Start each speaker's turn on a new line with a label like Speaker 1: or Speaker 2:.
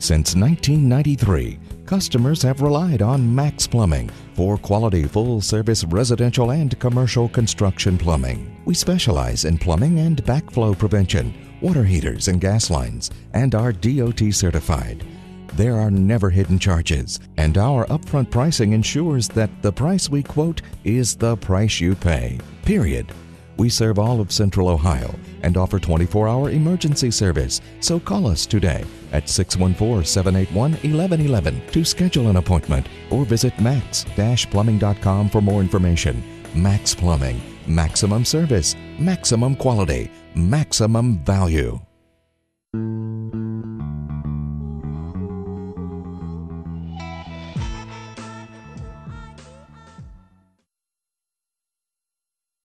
Speaker 1: Since 1993, customers have relied on Max Plumbing for quality full-service residential and commercial construction plumbing. We specialize in plumbing and backflow prevention, water heaters and gas lines, and are DOT certified. There are never hidden charges, and our upfront pricing ensures that the price we quote is the price you pay, period. We serve all of Central Ohio and offer 24-hour emergency service, so call us today at 614-781-1111 to schedule an appointment or visit max-plumbing.com for more information. Max Plumbing, maximum service, maximum quality, maximum value.